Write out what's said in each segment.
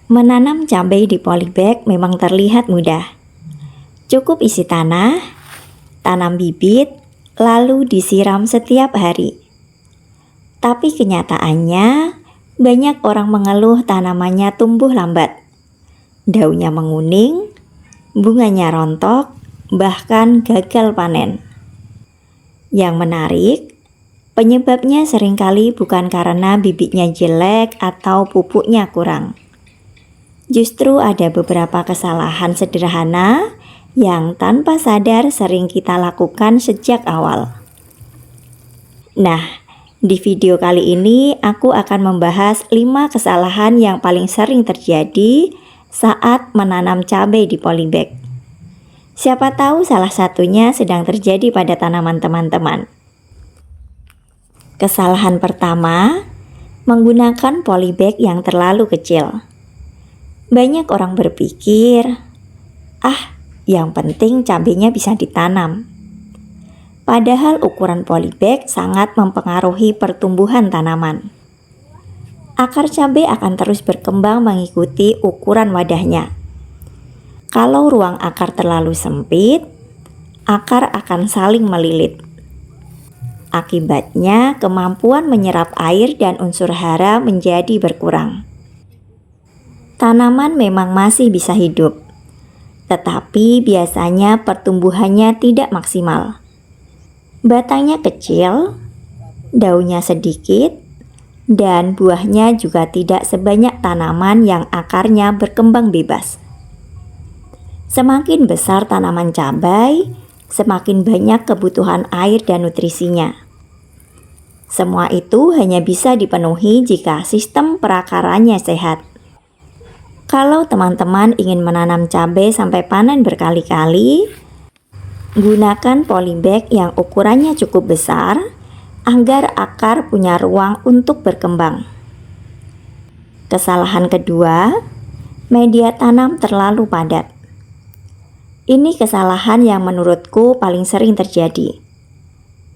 Menanam cabai di polybag memang terlihat mudah. Cukup isi tanah, tanam bibit, lalu disiram setiap hari. Tapi kenyataannya, banyak orang mengeluh tanamannya tumbuh lambat. Daunnya menguning, bunganya rontok, bahkan gagal panen. Yang menarik, penyebabnya seringkali bukan karena bibitnya jelek atau pupuknya kurang. Justru ada beberapa kesalahan sederhana yang tanpa sadar sering kita lakukan sejak awal. Nah, di video kali ini aku akan membahas 5 kesalahan yang paling sering terjadi saat menanam cabai di polybag. Siapa tahu salah satunya sedang terjadi pada tanaman teman-teman. Kesalahan pertama, menggunakan polybag yang terlalu kecil. Banyak orang berpikir, yang penting cabainya bisa ditanam. Padahal ukuran polybag sangat mempengaruhi pertumbuhan tanaman. Akar cabai akan terus berkembang mengikuti ukuran wadahnya. Kalau ruang akar terlalu sempit, akar akan saling melilit. Akibatnya, kemampuan menyerap air dan unsur hara menjadi berkurang. Tanaman memang masih bisa hidup, tetapi biasanya pertumbuhannya tidak maksimal. Batangnya kecil, daunnya sedikit, dan buahnya juga tidak sebanyak tanaman yang akarnya berkembang bebas. Semakin besar tanaman cabai, semakin banyak kebutuhan air dan nutrisinya. Semua itu hanya bisa dipenuhi jika sistem perakarannya sehat. Kalau teman-teman ingin menanam cabai sampai panen berkali-kali, gunakan polybag yang ukurannya cukup besar agar akar punya ruang untuk berkembang. Kesalahan kedua, media tanam terlalu padat. Ini kesalahan yang menurutku paling sering terjadi.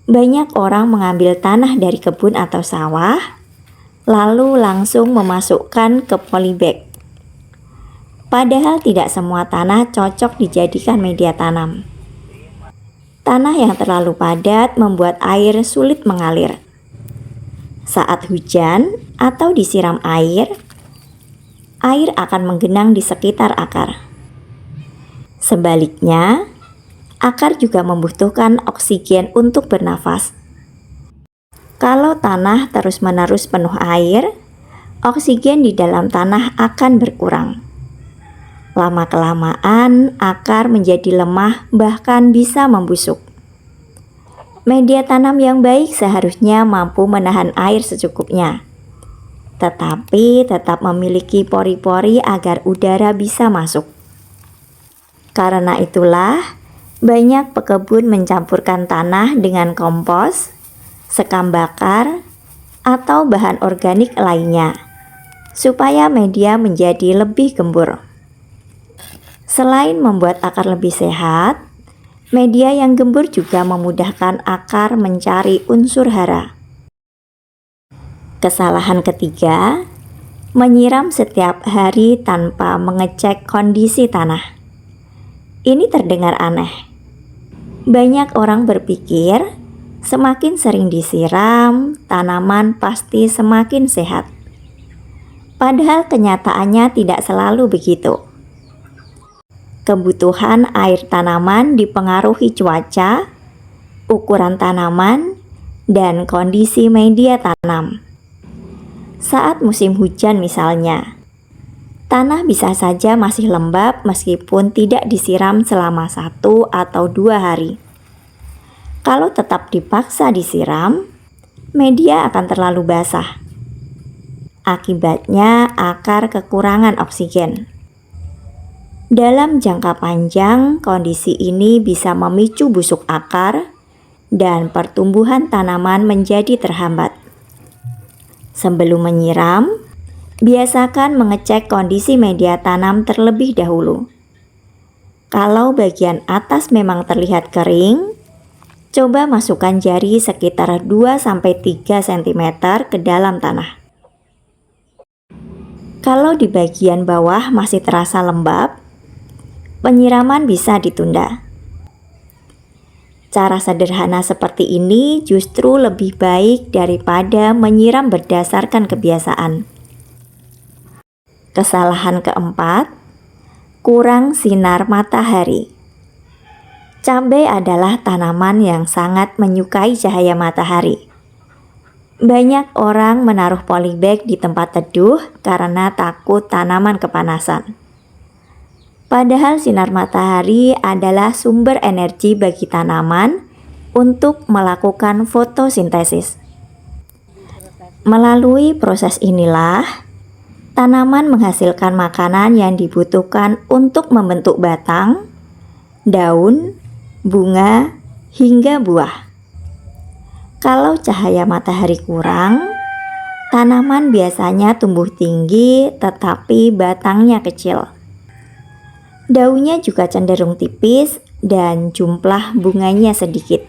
Banyak orang mengambil tanah dari kebun atau sawah, lalu langsung memasukkan ke polybag. Padahal tidak semua tanah cocok dijadikan media tanam. Tanah yang terlalu padat membuat air sulit mengalir. Saat hujan atau disiram air akan menggenang di sekitar akar. Sebaliknya, akar juga membutuhkan oksigen untuk bernafas. Kalau tanah terus-menerus penuh air, oksigen di dalam tanah akan berkurang. Lama-kelamaan, akar menjadi lemah, bahkan bisa membusuk. Media tanam yang baik seharusnya mampu menahan air secukupnya, tetapi tetap memiliki pori-pori agar udara bisa masuk. Karena itulah, banyak pekebun mencampurkan tanah dengan kompos, sekam bakar, atau bahan organik lainnya, supaya media menjadi lebih gembur. Selain membuat akar lebih sehat, media yang gembur juga memudahkan akar mencari unsur hara. Kesalahan ketiga, menyiram setiap hari tanpa mengecek kondisi tanah. Ini terdengar aneh. Banyak orang berpikir, semakin sering disiram, tanaman pasti semakin sehat. Padahal kenyataannya tidak selalu begitu. Kebutuhan air tanaman dipengaruhi cuaca, ukuran tanaman, dan kondisi media tanam. Saat musim hujan misalnya, tanah bisa saja masih lembab meskipun tidak disiram selama 1 atau 2 hari. Kalau tetap dipaksa disiram, media akan terlalu basah. Akibatnya akar kekurangan oksigen. Dalam jangka panjang, kondisi ini bisa memicu busuk akar dan pertumbuhan tanaman menjadi terhambat. Sebelum menyiram, biasakan mengecek kondisi media tanam terlebih dahulu. Kalau bagian atas memang terlihat kering, coba masukkan jari sekitar 2-3 cm ke dalam tanah. Kalau di bagian bawah masih terasa lembab, penyiraman bisa ditunda. Cara sederhana seperti ini justru lebih baik daripada menyiram berdasarkan kebiasaan. Kesalahan keempat, kurang sinar matahari. Cabai adalah tanaman yang sangat menyukai cahaya matahari. Banyak orang menaruh polybag di tempat teduh karena takut tanaman kepanasan. Padahal sinar matahari adalah sumber energi bagi tanaman untuk melakukan fotosintesis. Melalui proses inilah, tanaman menghasilkan makanan yang dibutuhkan untuk membentuk batang, daun, bunga, hingga buah. Kalau cahaya matahari kurang, tanaman biasanya tumbuh tinggi tetapi batangnya kecil. Daunnya juga cenderung tipis dan jumlah bunganya sedikit.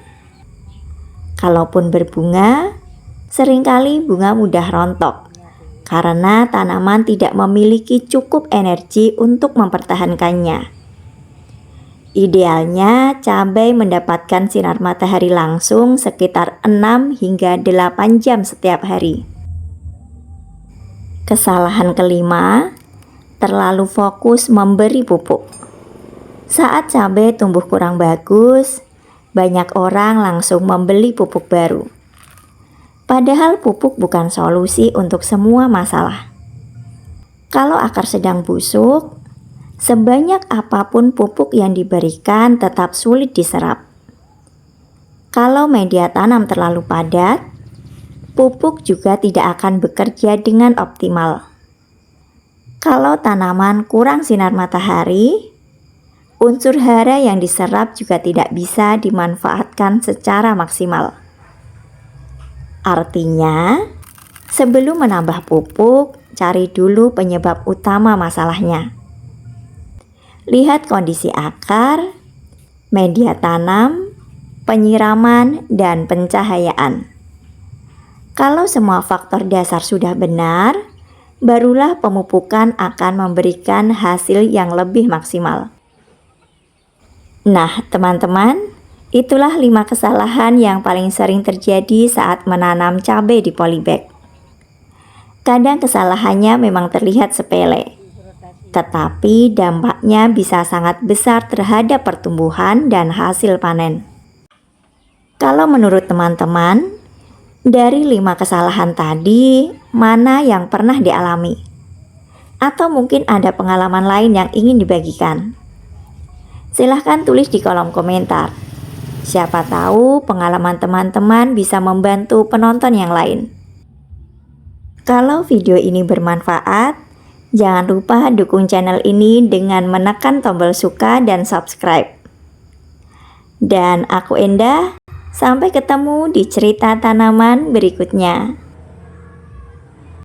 Kalaupun berbunga, seringkali bunga mudah rontok karena tanaman tidak memiliki cukup energi untuk mempertahankannya. Idealnya, cabai mendapatkan sinar matahari langsung sekitar 6 hingga 8 jam setiap hari. Kesalahan kelima, terlalu fokus memberi pupuk. Saat cabai tumbuh kurang bagus, banyak orang langsung membeli pupuk baru. Padahal pupuk bukan solusi untuk semua masalah. Kalau akar sedang busuk, sebanyak apapun pupuk yang diberikan tetap sulit diserap. Kalau media tanam terlalu padat, pupuk juga tidak akan bekerja dengan optimal. Kalau tanaman kurang sinar matahari, unsur hara yang diserap juga tidak bisa dimanfaatkan secara maksimal. Artinya, sebelum menambah pupuk, cari dulu penyebab utama masalahnya. Lihat kondisi akar, media tanam, penyiraman, dan pencahayaan. Kalau semua faktor dasar sudah benar, barulah pemupukan akan memberikan hasil yang lebih maksimal. Nah, teman-teman, itulah 5 kesalahan yang paling sering terjadi saat menanam cabai di polybag. Kadang kesalahannya memang terlihat sepele, tetapi dampaknya bisa sangat besar terhadap pertumbuhan dan hasil panen. Kalau menurut teman-teman, dari 5 kesalahan tadi, mana yang pernah dialami? Atau mungkin ada pengalaman lain yang ingin dibagikan? Silahkan tulis di kolom komentar. Siapa tahu pengalaman teman-teman bisa membantu penonton yang lain. Kalau video ini bermanfaat, jangan lupa dukung channel ini dengan menekan tombol suka dan subscribe. Dan aku Endah, sampai ketemu di cerita tanaman berikutnya.